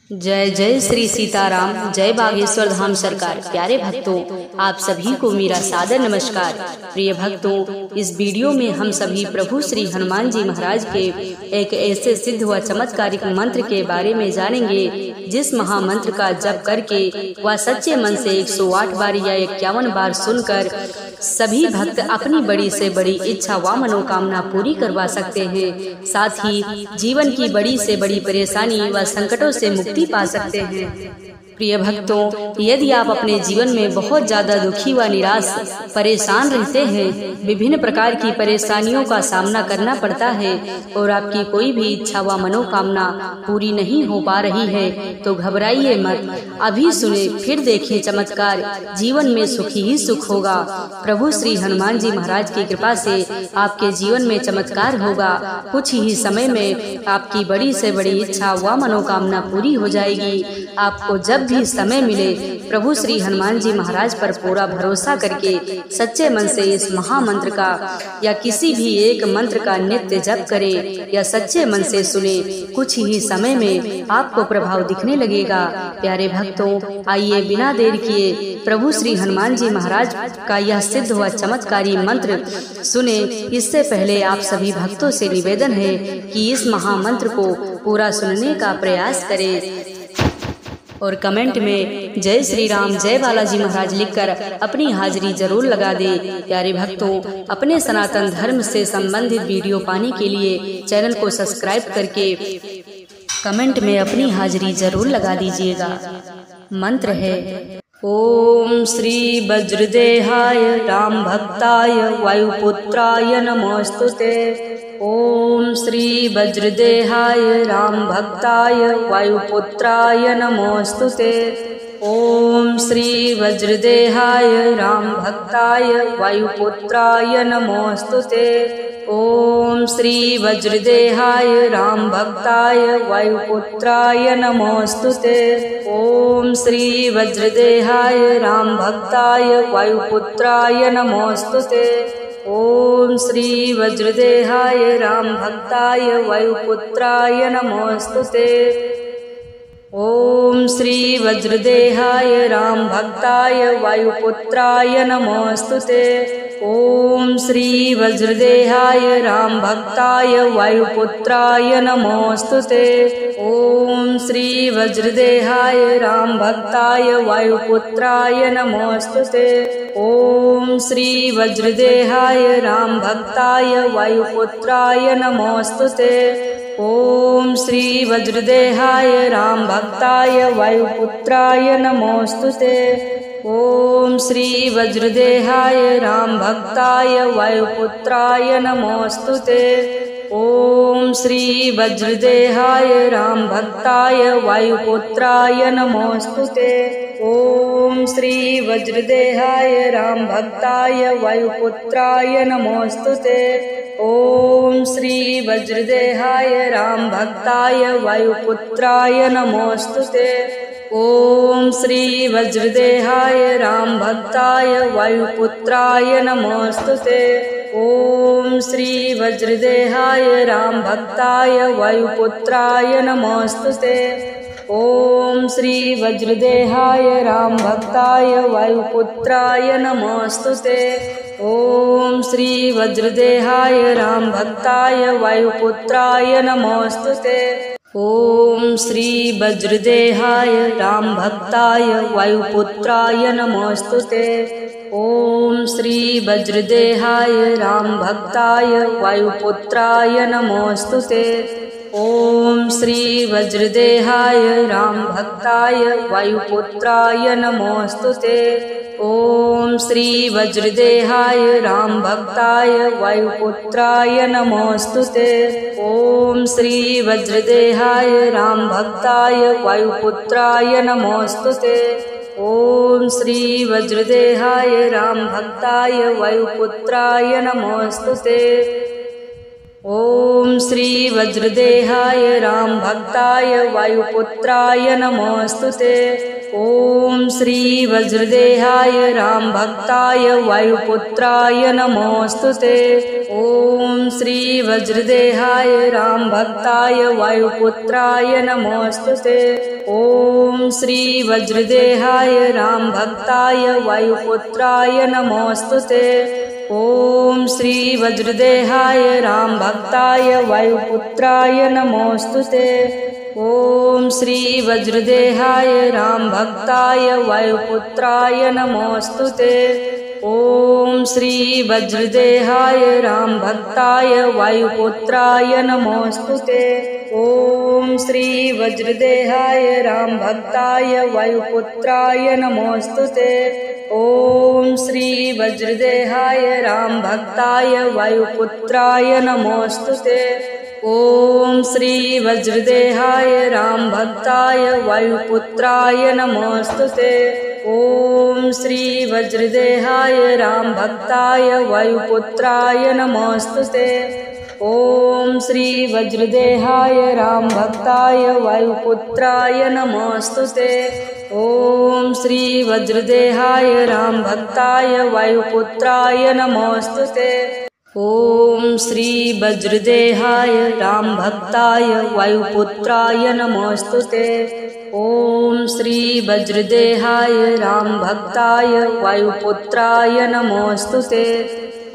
जय जय श्री सीताराम, जय बागेश्वर धाम सरकार। प्यारे भक्तों, आप सभी को मेरा सादर नमस्कार। प्रिय भक्तों, इस वीडियो में हम सभी प्रभु श्री हनुमान जी महाराज के एक ऐसे सिद्ध व चमत्कारिक मंत्र के बारे में जानेंगे जिस महामंत्र का जप करके व सच्चे मन से 108 बार या 51 बार सुनकर सभी भक्त अपनी बड़ी से बड़ी इच्छा व मनोकामना पूरी करवा सकते हैं। साथ ही जीवन की बड़ी से बड़ी परेशानी व संकटों से मुक्ति पा सकते हैं। प्रिय भक्तों, यदि आप अपने जीवन में बहुत ज्यादा दुखी व निराश परेशान रहते हैं, विभिन्न प्रकार की परेशानियों का सामना करना पड़ता है और आपकी कोई भी इच्छा व मनोकामना पूरी नहीं हो पा रही है, तो घबराइए मत। अभी सुने फिर देखें चमत्कार, जीवन में सुखी ही सुख होगा। प्रभु श्री हनुमान जी महाराज की कृपा से आपके जीवन में चमत्कार होगा। कुछ ही समय में आपकी बड़ी से बड़ी इच्छा व मनोकामना पूरी हो जाएगी। आपको जब भी समय मिले प्रभु श्री हनुमान जी महाराज पर पूरा भरोसा करके सच्चे मन से इस महामंत्र का या किसी भी एक मंत्र का नित्य जप करें या सच्चे मन से सुने। कुछ ही समय में आपको प्रभाव दिखने लगेगा। प्यारे भक्तों, आइए बिना देर किए प्रभु श्री हनुमान जी महाराज का यह सिद्ध व चमत्कारी मंत्र सुने। इससे पहले आप सभी भक्तों से निवेदन है कि इस महामंत्र को पूरा सुनने का प्रयास करें और कमेंट में जय श्री राम, जय बालाजी महाराज लिखकर अपनी हाजिरी जरूर लगा दे। प्यारे भक्तों, अपने सनातन धर्म से संबंधित वीडियो पाने के लिए चैनल को सब्सक्राइब करके कमेंट में अपनी हाजिरी जरूर लगा दीजिएगा। मंत्र है ओम श्री वज्रदेहाय राम भक्ताय वायुपुत्राय नमोस्तुते। ओम श्री वज्रदेहाय राम भक्ताय वायुपुत्राय नमोस्तुते। ओम श्री वज्रदेहाय राम भक्ताय वायुपुत्राय नमोस्तुते। ओम श्री वज्रदेहाय राम भक्ताय वायुपुत्राय नमोस्तुते। ओम श्री वज्रदेहाय राम भक्ताय वायुपुत्राय नमोस्तुते। ओम श्री वज्रदेहाय राम भक्ताय वायुपुत्राय नमोस्तुते। ओम श्री वज्रदेहाय राम भक्ताय वायुपुत्राय नमोस्तुते। ओम श्री वज्रदेहाय राम भक्ताय वायुपुत्राय नमोस्तुते। ओम श्री वज्रदेहाय राम भक्ताय वायुपुत्राय नमोस्तुते। ओम श्री वज्रदेहाय राम भक्ताय वायुपुत्राय नमोस्तुते। ओम श्री वज्रदेहाय राम भक्ताय वायुपुत्राय नमोस्तुते। ओम श्री वज्रदेहाय राम भक्ताय वायुपुत्राय नमोस्तुते। ओम श्री वज्रदेहाय राम भक्ताय वायुपुत्राय नमोस्तुते। ओम श्री वज्रदेहाय राम भक्ताय वायुपुत्राय नमोस्तुते। ओम श्री वज्रदेहाय राम भक्ताय वायुपुत्राय नमोस्तुते। ओम श्री वज्रदेहाय राम भक्ताय वायुपुत्राय नमोस्तुते। ओम श्री वज्रदेहाय राम भक्ताय वायुपुत्राय नमोस्तुते। ओम श्री वज्रदेहाय राम भक्ताय वायुपुत्राय नमोस्तुते। ओम श्री वज्रदेहाय राम भक्ताय वायुपुत्राय नमोस्तुते। ओम श्री वज्रदेहाय राम भक्ताय वायुपुत्राय नमोस्तुते। ओम श्री वज्रदेहाय राम भक्ताय वायुपुत्राय नमोस्तुते। ओम श्री वज्रदेहाय राम भक्ताय वायुपुत्राय नमोस्तुते। ओम श्री वज्रदेहाय राम भक्ताय वायुपुत्राय नमोस्तुते। ओम श्री वज्रदेहाय राम भक्ताय वायुपुत्राय नमोस्तुते। ओम श्री वज्रदेहाय राम भक्ताय वायुपुत्राय नमोस्तुते। ॐ श्री वज्रदेहाय राम भक्ताय वायुपुत्राय नमोस्तुते। ॐ श्री वज्रदेहाय राम भक्ताय वायुपुत्राय नमोस्तुते। ॐ श्री वज्रदेहाय राम भक्ताय वायुपुत्राय नमोस्तुते। ॐ श्री वज्रदेहाय राम भक्ताय वायुपुत्राय नमोस्तुते। ॐ श्री वज्रदेहाय राम भक्ताय वायुपुत्राय नमोस्तुते। ॐ श्री वज्रदेहाय राम भक्ताय वायुपुत्राय नमोस्तुते। ॐ श्री वज्रदेहाय राम भक्ताय वायुपुत्राय नमोस्तुते। ॐ श्री वज्रदेहाय राम भक्ताय वायुपुत्राय नमोस्तुते। ॐ श्री वज्रदेहाय राम भक्ताय वायुपुत्राय नमोस्तुते। ॐ श्री वज्रदेहाय राम भक्ताय वायुपुत्राय नमोस्तुते। ॐ श्री वज्रदेहाय राम भक्ताय वायुपुत्राय नमोस्तुते। ॐ श्री वज्रदेहाय राम भक्ताय वायुपुत्राय नमोस्तुते। ॐ श्री वज्रदेहाय राम भक्ताय वायुपुत्राय नमोस्तुते। ॐ श्री वज्रदेहाय राम भक्ताय वायुपुत्राय नमोस्तुते। ॐ श्री वज्रदेहाय राम भक्ताय वायुपुत्राय नमोस्तुते।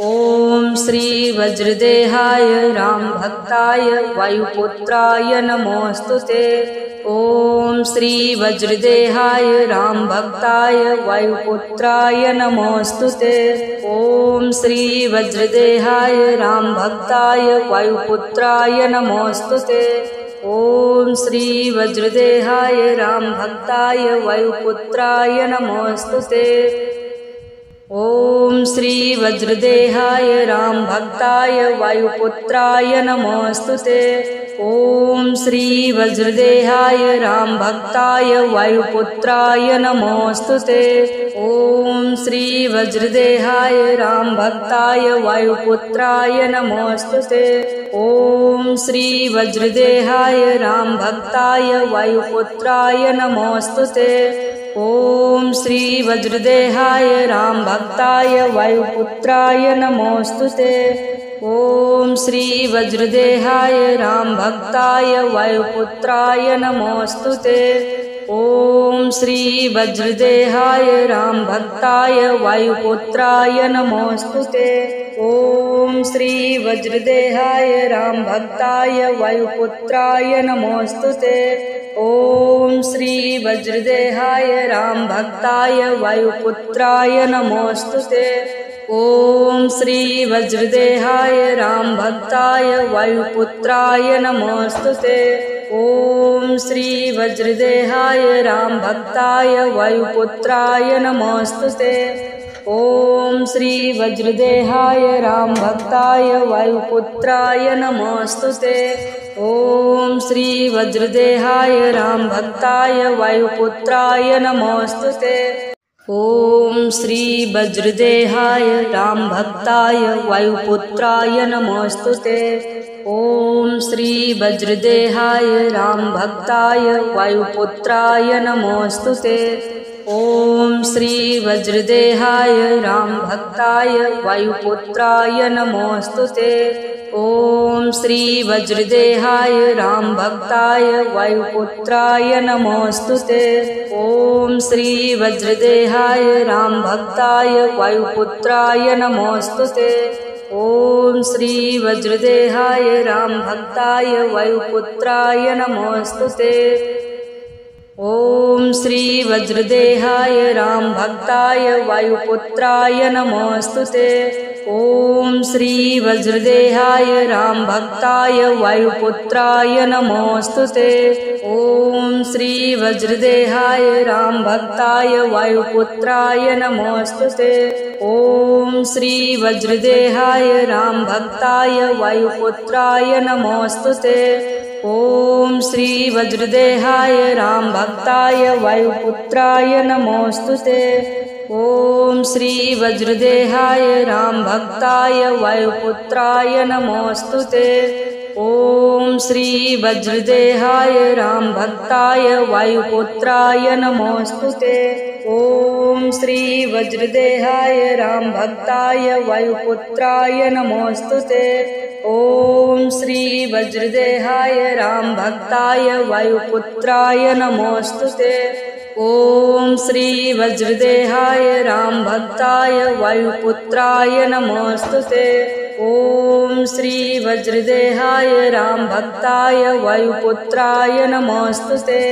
ॐ श्री वज्रदेहाय राम भक्ताय वायुपुत्राय नमोस्तुते। ॐ श्री वज्रदेहाय राम भक्ताय वायुपुत्राय नमोस्तुते। ॐ श्री वज्रदेहाय राम भक्ताय वायुपुत्राय नमोस्तुते। ॐ श्री वज्रदेहाय राम भक्ताय वायुपुत्राय नमोस्तुते। ॐ श्री वज्रदेहाय राम भक्ताय वायुपुत्राय नमोस्तुते। ॐ श्री वज्रदेहाय राम भक्ताय वायुपुत्राय नमोस्तुते। ॐ श्री वज्रदेहाय राम भक्ताय वायुपुत्राय नमोस्तुते। ॐ श्री वज्रदेहाय राम भक्ताय वायुपुत्राय नमोस्तुते। ॐ श्री वज्रदेहाय राम भक्ताय वायुपुत्राय नमोस्तुते। ॐ श्री वज्रदेहाय राम भक्ताय वायुपुत्राय नमोस्तुते। ॐ श्री वज्रदेहाय राम भक्ताय वायुपुत्राय नमोस्तुते। ॐ श्री वज्रदेहाय राम भक्ताय वायुपुत्राय नमोस्तुते। ॐ श्री वज्रदेहाय राम भक्ताय वायुपुत्राय नमोस्तुते। ॐ श्री वज्रदेहाय राम भक्ताय वायुपुत्राय नमोस्तुते। ॐ श्री वज्रदेहाय राम भक्ताय वायुपुत्राय नमोस्तुते। ॐ श्री वज्रदेहाय राम भक्ताय वायुपुत्राय नमोस्तुते। ॐ श्री वज्रदेहाय राम भक्ताय वायुपुत्राय नमोस्तुते। ॐ श्री वज्रदेहाय राम भक्ताय वायुपुत्राय नमोस्तुते। ॐ श्री वज्रदेहाय राम भक्ताय वायुपुत्राय नमोस्तुते। ॐ श्री वज्रदेहाय राम भक्ताय वायुपुत्राय नमोस्तुते। ॐ श्री वज्रदेहाय राम भक्ताय वायुपुत्राय नमोस्तुते। ॐ श्री वज्रदेहाय राम भक्ताय वायुपुत्राय नमोस्तुते। ॐ श्री वज्रदेहाय राम भक्ताय वायुपुत्राय नमोस्तुते। ॐ श्री वज्रदेहाय राम भक्ताय वायुपुत्राय नमोस्तुते। ॐ श्री वज्रदेहाय राम भक्ताय वायुपुत्राय नमोस्तुते। ॐ श्री वज्रदेहाय राम भक्ताय वायुपुत्राय नमोस्तुते। ॐ श्री वज्रदेहाय राम भक्ताय वायुपुत्राय नमोस्तुते। ॐ श्री वज्रदेहाय राम भक्ताय वायुपुत्राय नमोस्तुते। ॐ श्री वज्रदेहाय रामभक्ताय वायुपुत्राय नमोऽस्तुते। ॐ श्री वज्रदेहाय रामभक्ताय वायुपुत्राय नमोऽस्तुते। ॐ श्री वज्रदेहाय रामभक्ताय वायुपुत्राय नमोऽस्तुते। ॐ श्री वज्रदेहाय रामभक्ताय वायुपुत्राय नमोऽस्तुते। ॐ श्री वज्रदेहाय रामभक्ताय वायुपुत्राय नमोऽस्तुते। ॐ श्री वज्रदेहाय रामभक्ताय वायुपुत्राय नमोऽस्तुते।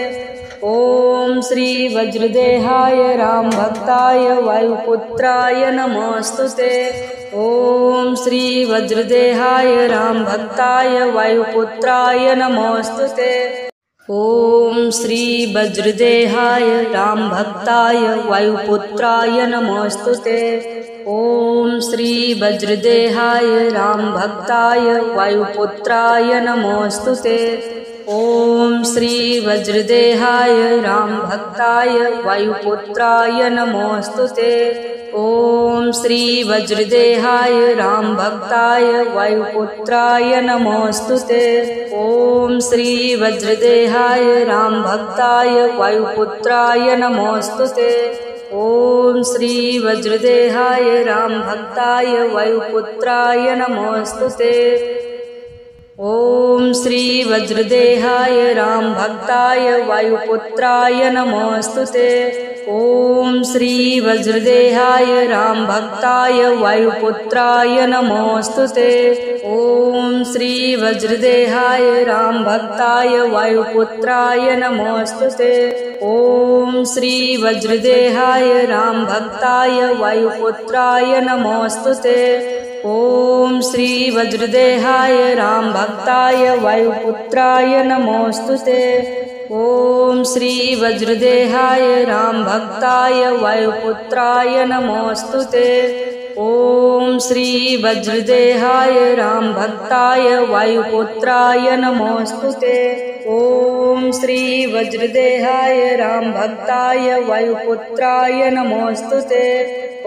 ॐ श्री वज्रदेहाय रामभक्ताय वायुपुत्राय नमोऽस्तुते। ॐ श्री वज्रदेहाय रामभक्ताय वायुपुत्राय नमोऽस्तुते। ॐ श्री वज्रदेहाय रामभक्ताय वायुपुत्राय नमोऽस्तुते। ॐ श्री वज्रदेहाय रामभक्ताय वायुपुत्राय नमोऽस्तुते। ॐ श्री वज्रदेहाय रामभक्ताय वायुपुत्राय नमोऽस्तुते। ॐ श्री वज्रदेहाय रामभक्ताय वायुपुत्राय नमोऽस्तुते। ॐ श्री वज्रदेहाय रामभक्ताय वायुपुत्राय नमोऽस्तुते। ॐ श्री वज्रदेहाय रामभक्ताय वायुपुत्राय नमोऽस्तुते। ॐ श्री वज्रदेहाय रामभक्ताय वायुपुत्राय नमोऽस्तुते। ॐ श्री वज्रदेहाय रामभक्ताय वायुपुत्राय नमोऽस्तुते। ॐ श्री वज्रदेहाय रामभक्ताय वायुपुत्राय नमोऽस्तुते। ॐ श्री वज्रदेहाय रामभक्ताय वायुपुत्राय नमोऽस्तुते। ॐ श्री वज्रदेहाय रामभक्ताय वायुपुत्राय नमोऽस्तुते। ॐ श्री वज्रदेहाय रामभक्ताय वायुपुत्राय नमोऽस्तुते। ॐ श्री वज्रदेहाय रामभक्ताय वायुपुत्राय नमोऽस्तुते। ॐ श्री वज्रदेहाय रामभक्ताय वायुपुत्राय नमोऽस्तुते।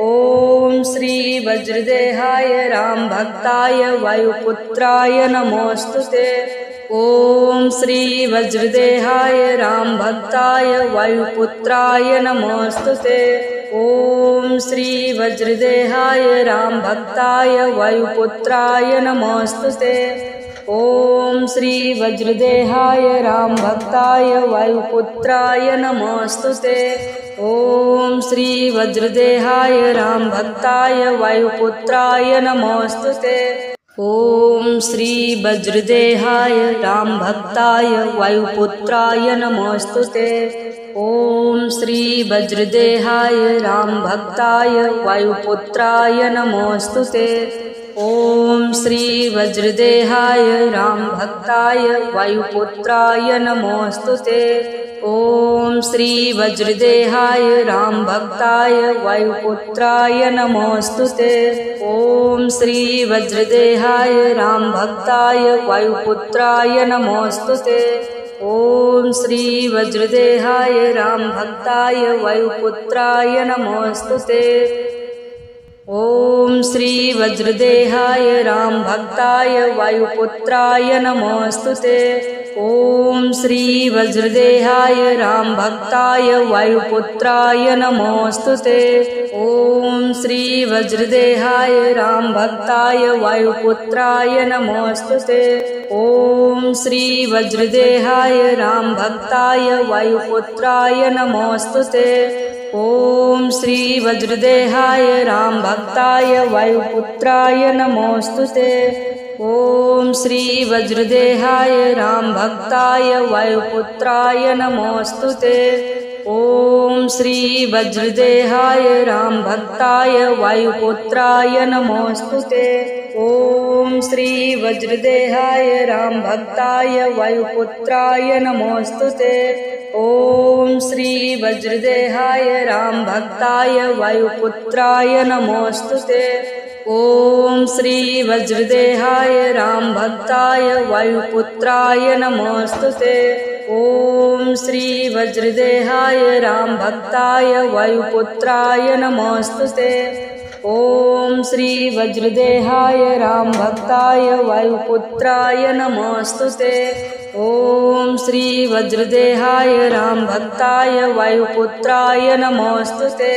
ॐ श्री वज्रदेहाय रामभक्ताय वायुपुत्राय नमोऽस्तुते। ॐ श्री वज्रदेहाय रामभक्ताय वायुपुत्राय नमोऽस्तुते। ॐ श्री वज्रदेहाय रामभक्ताय वायुपुत्राय नमोऽस्तुते। ॐ श्री वज्रदेहाय रामभक्ताय वायुपुत्राय नमोऽस्तुते। ॐ श्री वज्रदेहाय रामभक्ताय वायुपुत्राय नमोऽस्तुते। ॐ श्री वज्रदेहाय रामभक्ताय वायुपुत्राय नमोऽस्तुते। ॐ श्री वज्रदेहाय रामभक्ताय वायुपुत्राय नमोऽस्तुते। ॐ श्री वज्रदेहाय रामभक्ताय वायुपुत्राय नमोऽस्तुते। ॐ श्री वज्रदेहाय रामभक्ताय वायुपुत्राय नमोऽस्तुते। ॐ श्री वज्रदेहाय रामभक्ताय वायुपुत्राय नमोऽस्तुते। ॐ श्री वज्रदेहाय रामभक्ताय वायुपुत्राय नमोऽस्तुते। ॐ श्री वज्रदेहाय रामभक्ताय वायुपुत्राय नमोऽस्तुते। ॐ श्री वज्रदेहाय रामभक्ताय वायुपुत्राय नमोऽस्तुते। ॐ श्री वज्रदेहाय रामभक्ताय वायुपुत्राय नमोऽस्तुते। ॐ श्री वज्रदेहाय रामभक्ताय वायुपुत्राय नमोऽस्तुते। ॐ श्री वज्रदेहाय रामभक्ताय वायुपुत्राय नमोऽस्तुते। ॐ श्री वज्रदेहाय रामभक्ताय वायुपुत्राय नमोऽस्तुते। ॐ श्री वज्रदेहाय रामभक्ताय वायुपुत्राय नमोऽस्तुते। ॐ श्री वज्रदेहाय रामभक्ताय वायुपुत्राय नमोऽस्तुते। ॐ श्री वज्रदेहाय रामभक्ताय वायुपुत्राय नमोऽस्तुते। ॐ श्री वज्रदेहाय रामभक्ताय वायुपुत्राय नमोऽस्तुते। ॐ श्री वज्रदेहाय रामभक्ताय वायुपुत्राय नमोस्तुते। ॐ श्री वज्रदेहाय रामभक्ताय वायुपुत्राय नमोस्तुते। ॐ श्री वज्रदेहाय रामभक्ताय वायुपुत्राय नमोस्तुते।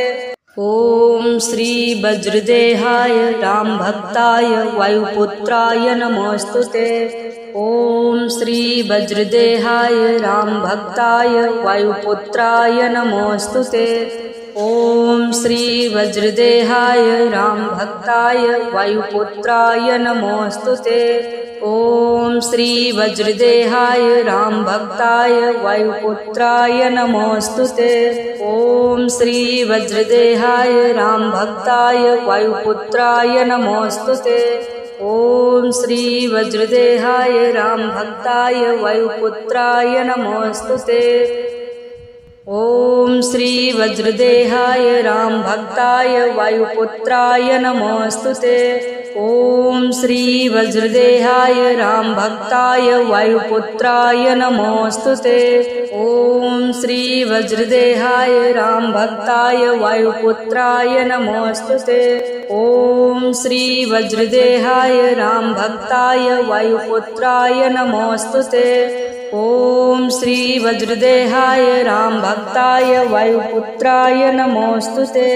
ॐ श्री वज्रदेहाय रामभक्ताय वायुपुत्राय नमोस्तुते। ॐ श्री वज्रदेहाय रामभक्ताय वायुपुत्राय नमोस्तुते। ॐ श्री वज्रदेहाय रामभक्ताय वायुपुत्राय नमोस्तुते। ॐ श्री वज्रदेहाय रामभक्ताय वायुपुत्राय नमोस्तुते। ॐ श्री वज्रदेहाय रामभक्ताय वायुपुत्राय नमोस्तुते। ॐ श्री वज्रदेहाय रामभक्ताय वायुपुत्राय नमोस्तुते। ॐ श्री वज्रदेहाय रामभक्ताय वायुपुत्राय नमोस्तुते। ॐ श्री वज्रदेहाय रामभक्ताय वायुपुत्राय नमोस्तुते। ॐ श्री वज्रदेहाय रामभक्ताय वायुपुत्राय नमोस्तुते। ॐ श्री वज्रदेहाय रामभक्ताय वायुपुत्राय नमोस्तुते। ॐ श्री वज्रदेहाय रामभक्ताय वायुपुत्राय नमोस्तुते।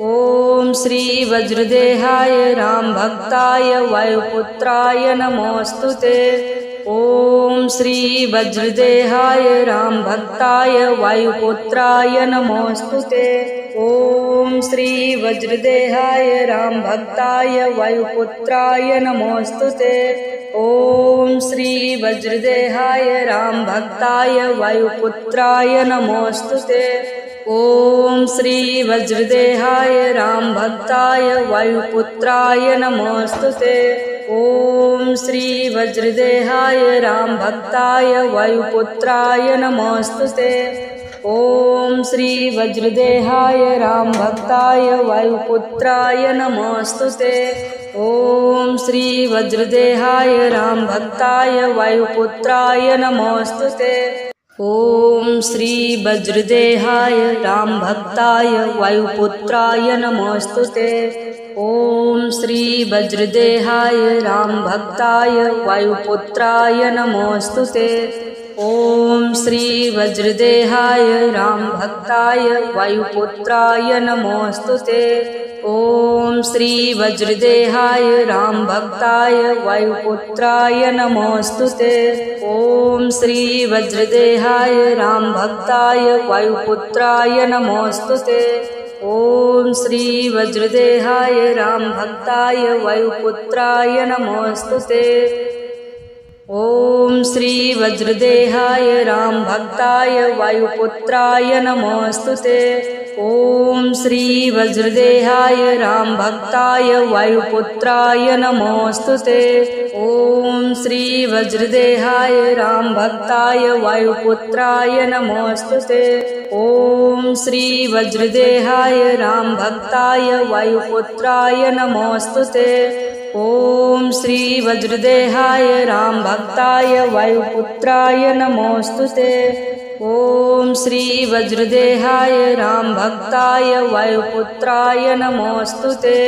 ॐ श्री वज्रदेहाय रामभक्ताय वायुपुत्राय नमोस्तुते। ॐ श्री वज्रदेहाय रामभक्ताय वायुपुत्राय नमोस्तुते। ॐ श्री वज्रदेहाय रामभक्ताय वायुपुत्राय नमोस्तुते। ॐ श्री वज्रदेहाय रामभक्ताय वायुपुत्राय नमोस्तुते। ॐ श्री वज्रदेहाय रामभक्ताय वायुपुत्राय नमोस्तुते। ॐ श्री वज्रदेहाय रामभक्ताय वायुपुत्राय नमोस्तुते। ॐ श्री वज्रदेहाय रामभक्ताय वायुपुत्राय नमोस्तुते। ॐ श्री वज्रदेहाय रामभक्ताय वायुपुत्राय नमोस्तुते। ॐ श्री वज्रदेहाय रामभक्ताय वायुपुत्राय नमोस्तुते। ॐ श्री वज्रदेहाय रामभक्ताय वायुपुत्राय नमोस्तुते। ॐ श्री वज्रदेहाय रामभक्ताय वायुपुत्राय नमोस्तुते। ॐ श्री वज्रदेहाय रामभक्ताय वायुपुत्राय नमोस्तुते। ॐ श्री वज्रदेहाय रामभक्ताय वायुपुत्राय नमोस्तुते। ॐ श्री वज्रदेहाय रामभक्ताय वायुपुत्राय नमोस्तुते। ॐ श्री वज्रदेहाय रामभक्ताय वायुपुत्राय नमोस्तुते। ॐ श्री वज्रदेहाय रामभक्ताय वायुपुत्राय नमोस्तुते। ॐ श्री वज्रदेहाय रामभक्ताय वायुपुत्राय नमोस्तुते। ॐ श्री वज्रदेहाय रामभक्ताय वायुपुत्राय नमोस्तुते। ॐ श्री वज्रदेहाय रामभक्ताय वायुपुत्राय नमोस्तुते। ॐ श्री वज्रदेहाय रामभक्ताय वायुपुत्राय नमोस्तुते।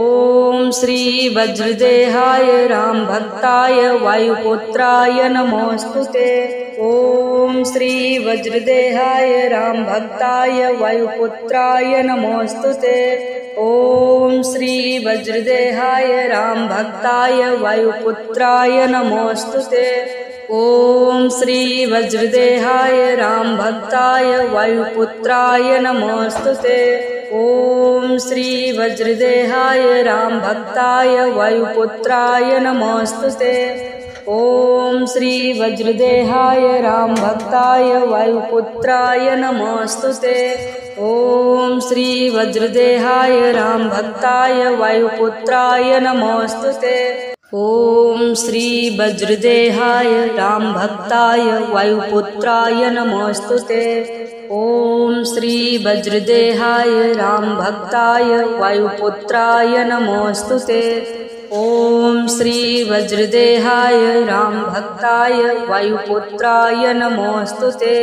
ॐ श्री वज्रदेहाय रामभक्ताय वायुपुत्राय नमोस्तुते। ॐ श्री वज्रदेहाय रामभक्ताय वायुपुत्राय नमोस्तुते। ॐ श्री वज्रदेहाय रामभक्ताय वायुपुत्राय नमोस्तुते। ॐ श्री वज्रदेहाय रामभक्ताय वायुपुत्राय नमोस्तुते। ॐ श्री वज्रदेहाय रामभक्ताय वायुपुत्राय नमोस्तुते। ॐ श्री वज्रदेहाय रामभक्ताय वायुपुत्राय नमोस्तुते। ॐ श्री वज्रदेहाय रामभक्ताय वायुपुत्राय नमोस्तुते। ॐ श्री वज्रदेहाय रामभक्ताय वायुपुत्राय नमोस्तुते। ॐ श्री वज्रदेहाय रामभक्ताय वायुपुत्राय नमोस्तुते। ॐ श्री वज्रदेहाय रामभक्ताय वायुपुत्राय नमोऽस्तुते।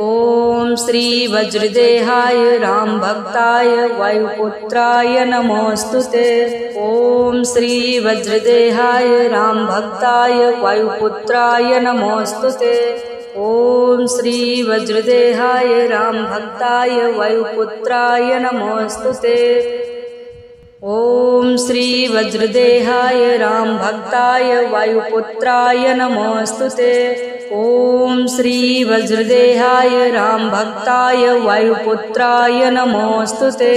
ॐ श्री वज्रदेहाय रामभक्ताय वायुपुत्राय नमोऽस्तुते। ॐ श्री वज्रदेहाय रामभक्ताय वायुपुत्राय नमोऽस्तुते। ॐ श्री वज्रदेहाय रामभक्ताय वायुपुत्राय नमोऽस्तुते। ॐ श्री वज्रदेहाय रामभक्ताय वायुपुत्राय नमोऽस्तुते। ॐ श्री वज्रदेहाय रामभक्ताय वायुपुत्राय नमोऽस्तुते।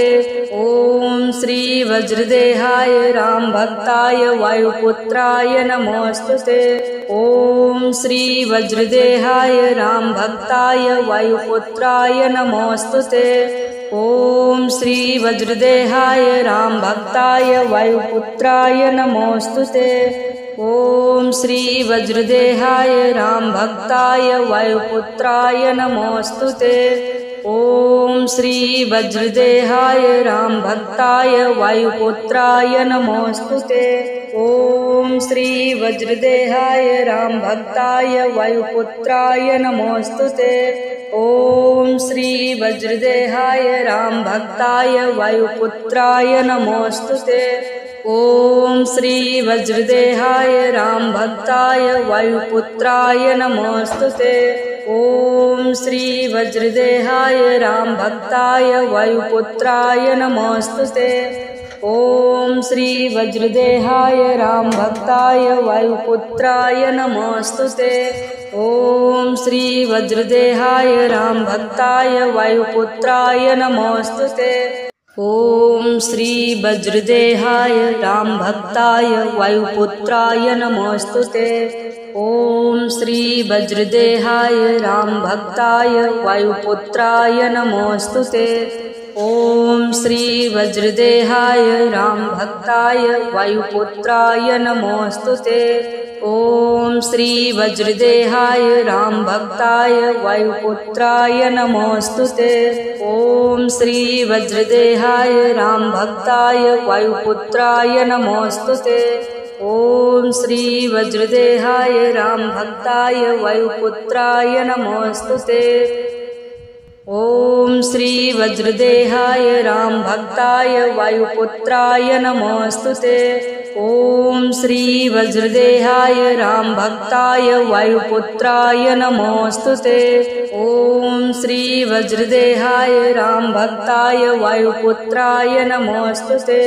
ॐ श्री वज्रदेहाय रामभक्ताय वायुपुत्राय नमोऽस्तुते। ॐ श्री वज्रदेहाय रामभक्ताय वायुपुत्राय नमोऽस्तुते। ॐ श्री वज्रदेहाय रामभक्ताय वायुपुत्राय नमोऽस्तुते। ॐ श्री वज्रदेहाय रामभक्ताय वायुपुत्राय नमोऽस्तुते। ॐ श्री वज्रदेहाय रामभक्ताय वायुपुत्राय नमोऽस्तुते। ॐ श्री वज्रदेहाय रामभक्ताय वायुपुत्राय नमोऽस्तुते। ॐ श्री वज्रदेहाय रामभक्ताय वायुपुत्राय नमोऽस्तुते। ॐ श्री वज्रदेहाय रामभक्ताय वायुपुत्राय नमोऽस्तुते। ॐ श्री वज्रदेहाय रामभक्ताय वायुपुत्राय नमोऽस्तुते। ॐ श्री वज्रदेहाय रामभक्ताय वायुपुत्राय नमोऽस्तुते। ॐ श्री वज्रदेहाय रामभक्ताय वायुपुत्राय नमोऽस्तुते। ॐ श्री वज्रदेहाय रामभक्ताय वायुपुत्राय नमोऽस्तुते। ॐ श्री वज्रदेहाय रामभक्ताय वायुपुत्राय नमोऽस्तुते। ॐ श्री वज्रदेहाय रामभक्ताय वायुपुत्राय नमोऽस्तुते। ॐ श्री वज्रदेहाय रामभक्ताय वायुपुत्राय नमोऽस्तुते। ॐ श्री वज्रदेहाय रामभक्ताय वायुपुत्राय नमोऽस्तुते। ॐ श्री वज्रदेहाय रामभक्ताय वायुपुत्राय नमोऽस्तुते। ॐ श्री वज्रदेहाय रामभक्ताय वायुपुत्राय नमोऽस्तुते। ॐ श्री वज्रदेहाय रामभक्ताय वायुपुत्राय नमोऽस्तुते। ॐ श्री वज्रदेहाय रामभक्ताय वायुपुत्राय नमोऽस्तुते।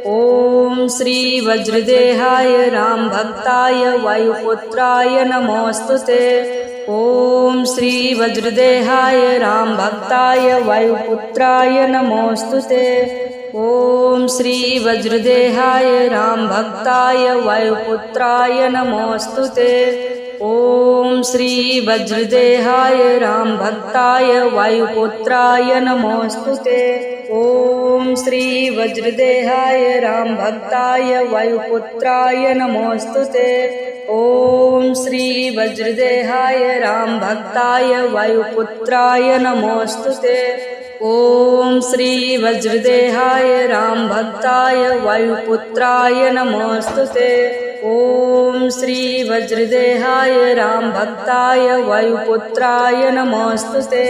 ॐ श्री वज्रदेहाय रामभक्ताय वायुपुत्राय नमोऽस्तुते। ॐ श्री वज्रदेहाय रामभक्ताय वायुपुत्राय नमोऽस्तुते। ॐ श्री वज्रदेहाय रामभक्ताय वायुपुत्राय नमोऽस्तुते। ॐ श्री वज्रदेहाय रामभक्ताय वायुपुत्राय नमोऽस्तुते। ॐ श्री वज्रदेहाय रामभक्ताय वायुपुत्राय नमोऽस्तुते। ॐ श्री वज्रदेहाय रामभक्ताय वायुपुत्राय नमोऽस्तुते। ॐ श्री वज्रदेहाय रामभक्ताय वायुपुत्राय नमोऽस्तुते। ॐ श्री वज्रदेहाय रामभक्ताय वायुपुत्राय नमोऽस्तुते।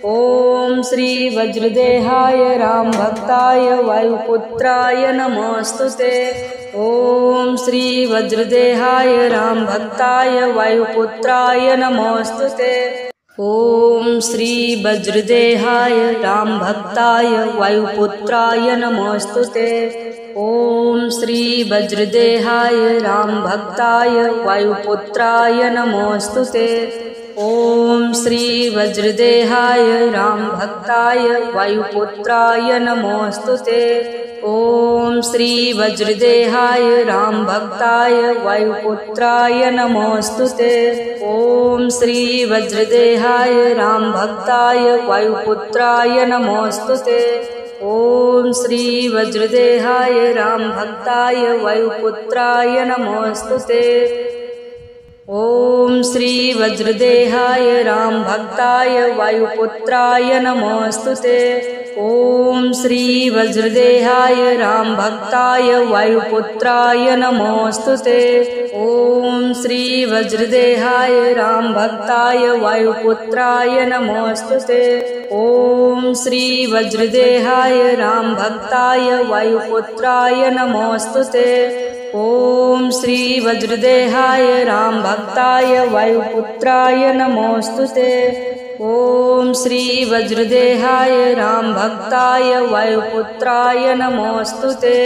ॐ श्री वज्रदेहाय रामभक्ताय वायुपुत्राय नमोऽस्तुते। ॐ श्री वज्रदेहाय रामभक्ताय वायुपुत्राय नमोऽस्तुते। ॐ श्री वज्रदेहाय रामभक्ताय वायुपुत्राय नमोऽस्तुते। ॐ श्री वज्रदेहाय रामभक्ताय वायुपुत्राय नमोऽस्तुते। ॐ श्री वज्रदेहाय रामभक्ताय वायुपुत्राय नमोऽस्तुते। ॐ श्री वज्रदेहाय रामभक्ताय वायुपुत्राय नमोऽस्तुते। ॐ श्री वज्रदेहाय रामभक्ताय वायुपुत्राय नमोऽस्तुते। ॐ श्री वज्रदेहाय रामभक्ताय वायुपुत्राय नमोऽस्तुते। ॐ श्री वज्रदेहाय रामभक्ताय वायुपुत्राय नमोऽस्तुते। ॐ श्री वज्रदेहाय रामभक्ताय वायुपुत्राय नमोऽस्तुते। ॐ श्री वज्रदेहाय रामभक्ताय वायुपुत्राय नमोऽस्तुते। ॐ श्री वज्रदेहाय रामभक्ताय वायुपुत्राय नमोऽस्तुते। ॐ श्री वज्रदेहाय रामभक्ताय वायुपुत्राय नमोऽस्तुते। ॐ श्री वज्रदेहाय रामभक्ताय वायुपुत्राय नमोऽस्तुते।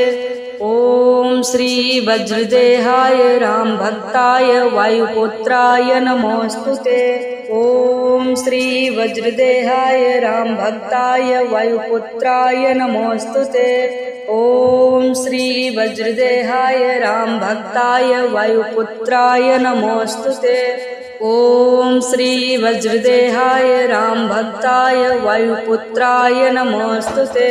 ॐ श्री वज्रदेहाय रामभक्ताय वायुपुत्राय नमोऽस्तुते। ॐ श्री वज्रदेहाय रामभक्ताय वायुपुत्राय नमोऽस्तुते। ॐ श्री वज्रदेहाय रामभक्ताय वायुपुत्राय नमोऽस्तुते। ॐ श्री वज्रदेहाय रामभक्ताय वायुपुत्राय नमोऽस्तुते।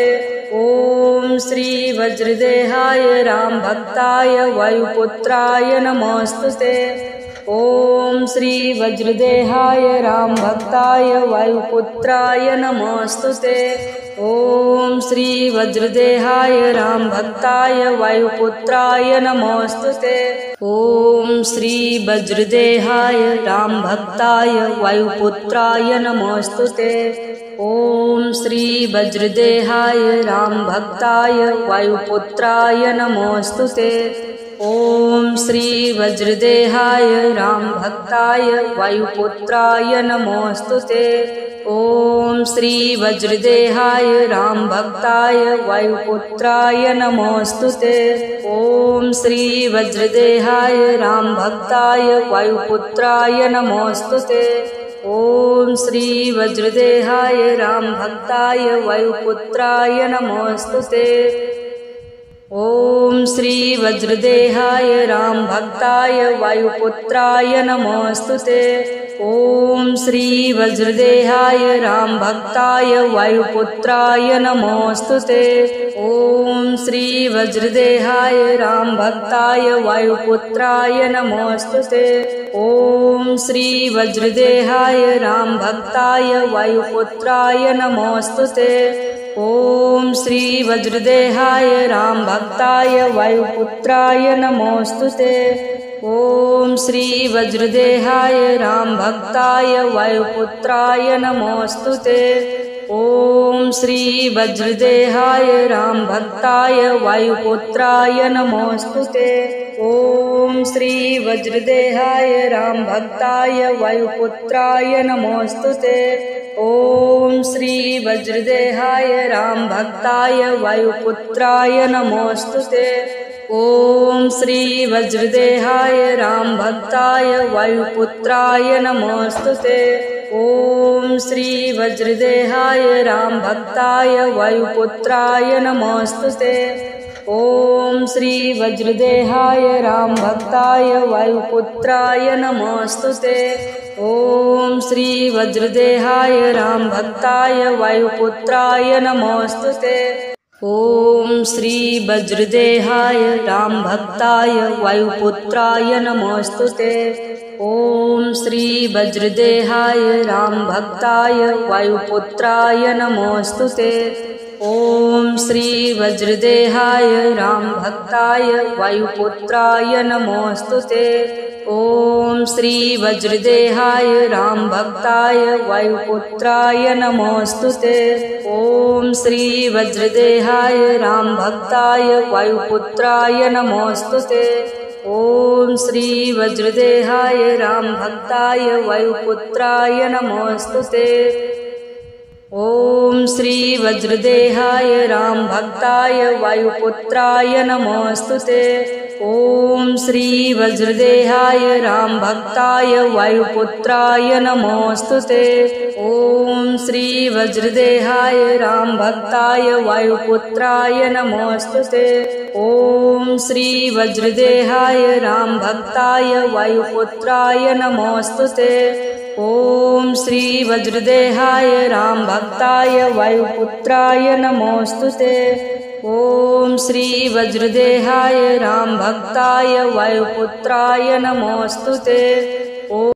ॐ श्री वज्रदेहाय रामभक्ताय वायुपुत्राय नमोऽस्तुते। ॐ श्री वज्रदेहाय रामभक्ताय वायुपुत्राय नमोऽस्तुते। ॐ श्री वज्रदेहाय रामभक्ताय वायुपुत्राय नमोऽस्तुते। ॐ श्री वज्रदेहाय रामभक्ताय वायुपुत्राय नमोऽस्तुते। ॐ श्री वज्रदेहाय रामभक्ताय वायुपुत्राय नमोऽस्तुते। ॐ श्री वज्रदेहाय रामभक्ताय वायुपुत्राय नमोऽस्तुते। ॐ श्री वज्रदेहाय रामभक्ताय वायुपुत्राय नमोऽस्तुते। ॐ श्री वज्रदेहाय रामभक्ताय वायुपुत्राय नमोऽस्तुते। ॐ श्री वज्रदेहाय रामभक्ताय वायुपुत्राय नमोऽस्तुते। ॐ श्री वज्रदेहाय रामभक्ताय वायुपुत्राय नमोऽस्तुते। ॐ श्री वज्रदेहाय रामभक्ताय वायुपुत्राय नमोऽस्तुते। ॐ श्री वज्रदेहाय रामभक्ताय वायुपुत्राय नमोऽस्तुते। ॐ श्री वज्रदेहाय रामभक्ताय वायुपुत्राय नमोऽस्तुते। ॐ श्री वज्रदेहाय रामभक्ताय वायुपुत्राय नमोऽस्तुते। ॐ श्री वज्रदेहाय रामभक्ताय वायुपुत्राय नमोऽस्तुते। ॐ श्री वज्रदेहाय रामभक्ताय वायुपुत्राय नमोऽस्तुते। ॐ श्री वज्रदेहाय रामभक्ताय वायुपुत्राय नमोऽस्तुते। ॐ श्री वज्रदेहाय रामभक्ताय वायुपुत्राय नमोऽस्तुते। ॐ श्री वज्रदेहाय रामभक्ताय वायुपुत्राय नमोऽस्तुते। ॐ श्री वज्रदेहाय रामभक्ताय वायुपुत्राय नमोऽस्तुते। ॐ श्री वज्रदेहाय रामभक्ताय वायुपुत्राय नमोऽस्तुते। ॐ श्री वज्रदेहाय रामभक्ताय वायुपुत्राय नमोऽस्तुते। ॐ श्री वज्रदेहाय रामभक्ताय वायुपुत्राय नमोऽस्तुते। ॐ श्री वज्रदेहाय रामभक्ताय वायुपुत्राय नमोऽस्तुते। ॐ श्री वज्रदेहाय रामभक्ताय वायुपुत्राय नमोऽस्तुते। ॐ श्री वज्रदेहाय रामभक्ताय वायुपुत्राय नमोऽस्तुते। ॐ श्री वज्रदेहाय रामभक्ताय वायुपुत्राय नमोऽस्तुते। ॐ श्री वज्रदेहाय रामभक्ताय वायुपुत्राय नमोऽस्तुते। ॐ श्री वज्रदेहाय रामभक्ताय वायुपुत्राय नमोऽस्तुते। ॐ श्री वज्रदेहाय रामभक्ताय वायुपुत्राय नमोऽस्तुते। ॐ श्री वज्रदेहाय रामभक्ताय वायुपुत्राय नमोऽस्तुते। ॐ श्री वज्रदेहाय रामभक्ताय वायुपुत्राय नमोऽस्तुते। ॐ श्री वज्रदेहाय राम भक्ताय वायुपुत्राय नमोस्तुते। ॐ श्री वज्रदेहाय राम भक्ताय वायुपुत्राय नमोस्तुते।